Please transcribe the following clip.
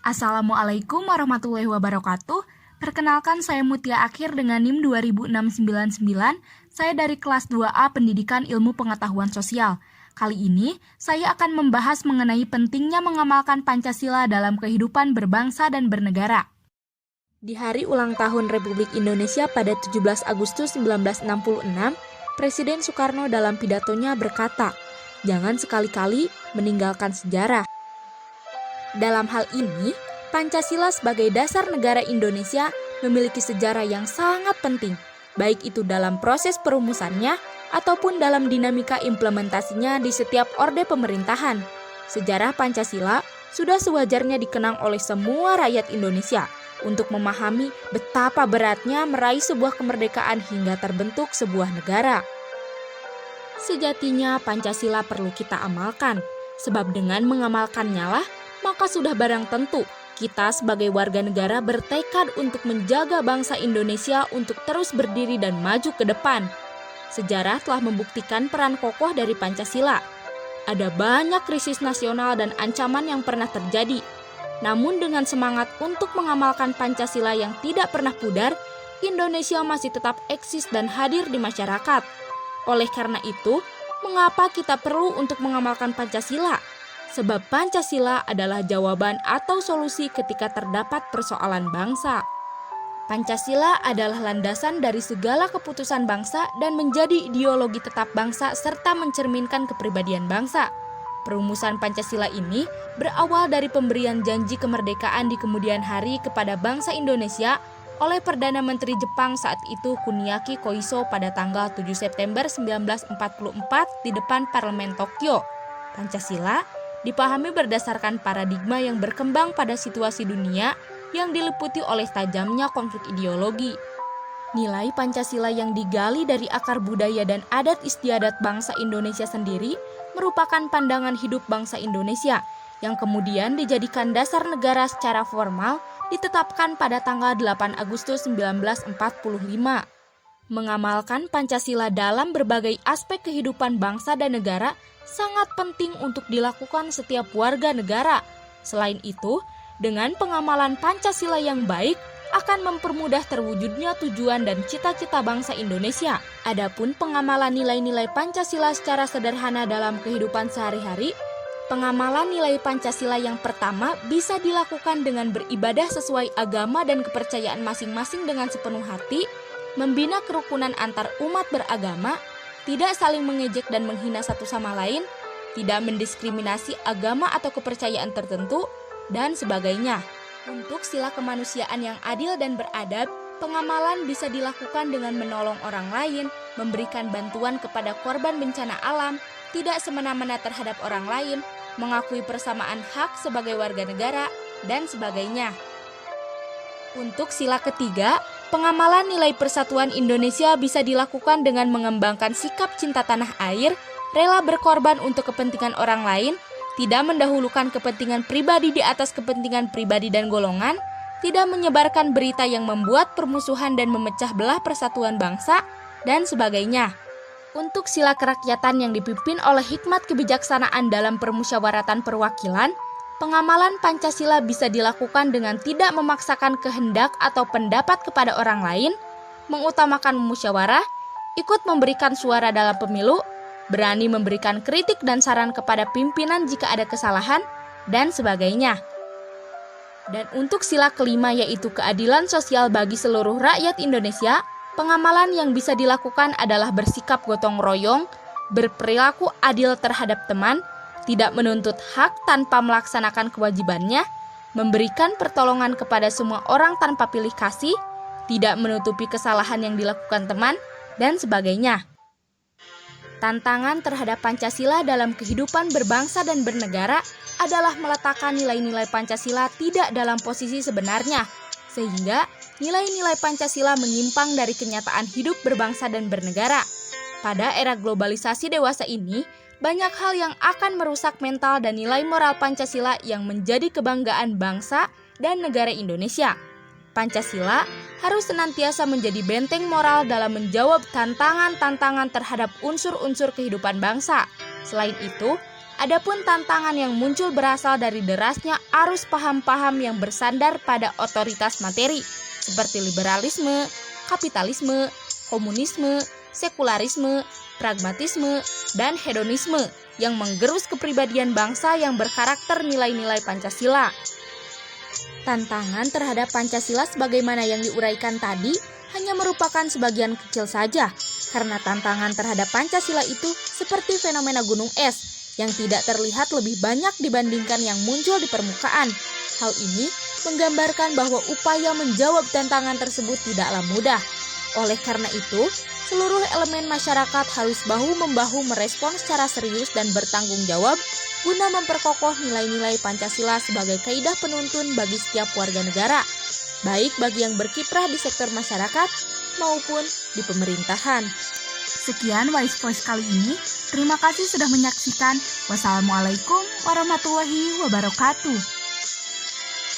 Assalamualaikum warahmatullahi wabarakatuh. Perkenalkan, saya Mutia Akhir dengan NIM 20699. Saya dari kelas 2A Pendidikan Ilmu Pengetahuan Sosial. Kali ini, saya akan membahas mengenai pentingnya mengamalkan Pancasila dalam kehidupan berbangsa dan bernegara. Di hari ulang tahun Republik Indonesia pada 17 Agustus 1966, Presiden Soekarno dalam pidatonya berkata, "Jangan sekali-kali meninggalkan sejarah." Dalam hal ini, Pancasila sebagai dasar negara Indonesia memiliki sejarah yang sangat penting, baik itu dalam proses perumusannya ataupun dalam dinamika implementasinya di setiap orde pemerintahan. Sejarah Pancasila sudah sewajarnya dikenang oleh semua rakyat Indonesia untuk memahami betapa beratnya meraih sebuah kemerdekaan hingga terbentuk sebuah negara. Sejatinya Pancasila perlu kita amalkan, sebab dengan mengamalkannya lah maka sudah barang tentu kita sebagai warga negara bertekad untuk menjaga bangsa Indonesia untuk terus berdiri dan maju ke depan. Sejarah telah membuktikan peran kokoh dari Pancasila. Ada banyak krisis nasional dan ancaman yang pernah terjadi. Namun dengan semangat untuk mengamalkan Pancasila yang tidak pernah pudar, Indonesia masih tetap eksis dan hadir di masyarakat. Oleh karena itu, mengapa kita perlu untuk mengamalkan Pancasila? Sebab Pancasila adalah jawaban atau solusi ketika terdapat persoalan bangsa. Pancasila adalah landasan dari segala keputusan bangsa dan menjadi ideologi tetap bangsa serta mencerminkan kepribadian bangsa. Perumusan Pancasila ini berawal dari pemberian janji kemerdekaan di kemudian hari kepada bangsa Indonesia oleh Perdana Menteri Jepang saat itu Kuniaki Koiso pada tanggal 7 September 1944 di depan Parlemen Tokyo. Pancasila dipahami berdasarkan paradigma yang berkembang pada situasi dunia yang diliputi oleh tajamnya konflik ideologi. Nilai Pancasila yang digali dari akar budaya dan adat istiadat bangsa Indonesia sendiri merupakan pandangan hidup bangsa Indonesia yang kemudian dijadikan dasar negara secara formal ditetapkan pada tanggal 8 Agustus 1945. Mengamalkan Pancasila dalam berbagai aspek kehidupan bangsa dan negara sangat penting untuk dilakukan setiap warga negara. Selain itu, dengan pengamalan Pancasila yang baik akan mempermudah terwujudnya tujuan dan cita-cita bangsa Indonesia. Adapun pengamalan nilai-nilai Pancasila secara sederhana dalam kehidupan sehari-hari, pengamalan nilai Pancasila yang pertama bisa dilakukan dengan beribadah sesuai agama dan kepercayaan masing-masing dengan sepenuh hati, membina kerukunan antar umat beragama, tidak saling mengejek dan menghina satu sama lain, tidak mendiskriminasi agama atau kepercayaan tertentu, dan sebagainya. Untuk sila kemanusiaan yang adil dan beradab, pengamalan bisa dilakukan dengan menolong orang lain, memberikan bantuan kepada korban bencana alam, tidak semena-mena terhadap orang lain, mengakui persamaan hak sebagai warga negara, dan sebagainya. Untuk sila ketiga, pengamalan nilai persatuan Indonesia bisa dilakukan dengan mengembangkan sikap cinta tanah air, rela berkorban untuk kepentingan orang lain, tidak mendahulukan kepentingan pribadi di atas kepentingan pribadi dan golongan, tidak menyebarkan berita yang membuat permusuhan dan memecah belah persatuan bangsa, dan sebagainya. Untuk sila kerakyatan yang dipimpin oleh hikmat kebijaksanaan dalam permusyawaratan perwakilan, pengamalan Pancasila bisa dilakukan dengan tidak memaksakan kehendak atau pendapat kepada orang lain, mengutamakan musyawarah, ikut memberikan suara dalam pemilu, berani memberikan kritik dan saran kepada pimpinan jika ada kesalahan, dan sebagainya. Dan untuk sila kelima yaitu keadilan sosial bagi seluruh rakyat Indonesia, pengamalan yang bisa dilakukan adalah bersikap gotong royong, berperilaku adil terhadap teman, tidak menuntut hak tanpa melaksanakan kewajibannya, memberikan pertolongan kepada semua orang tanpa pilih kasih, tidak menutupi kesalahan yang dilakukan teman, dan sebagainya. Tantangan terhadap Pancasila dalam kehidupan berbangsa dan bernegara adalah meletakkan nilai-nilai Pancasila tidak dalam posisi sebenarnya, sehingga nilai-nilai Pancasila menyimpang dari kenyataan hidup berbangsa dan bernegara. Pada era globalisasi dewasa ini, banyak hal yang akan merusak mental dan nilai moral Pancasila yang menjadi kebanggaan bangsa dan negara Indonesia. Pancasila harus senantiasa menjadi benteng moral dalam menjawab tantangan-tantangan terhadap unsur-unsur kehidupan bangsa. Selain itu, Adapun tantangan yang muncul berasal dari derasnya arus paham-paham yang bersandar pada otoritas materi, seperti liberalisme, kapitalisme, komunisme, sekularisme, pragmatisme, dan hedonisme yang menggerus kepribadian bangsa yang berkarakter nilai-nilai Pancasila. Tantangan terhadap Pancasila sebagaimana yang diuraikan tadi hanya merupakan sebagian kecil saja, karena tantangan terhadap Pancasila itu seperti fenomena gunung es yang tidak terlihat lebih banyak dibandingkan yang muncul di permukaan. Hal ini menggambarkan bahwa upaya menjawab tantangan tersebut tidaklah mudah. Oleh karena itu, seluruh elemen masyarakat harus bahu-membahu merespon secara serius dan bertanggung jawab guna memperkokoh nilai-nilai Pancasila sebagai kaidah penuntun bagi setiap warga negara, baik bagi yang berkiprah di sektor masyarakat maupun di pemerintahan. Sekian Wise Voice kali ini. Terima kasih sudah menyaksikan. Wassalamualaikum warahmatullahi wabarakatuh.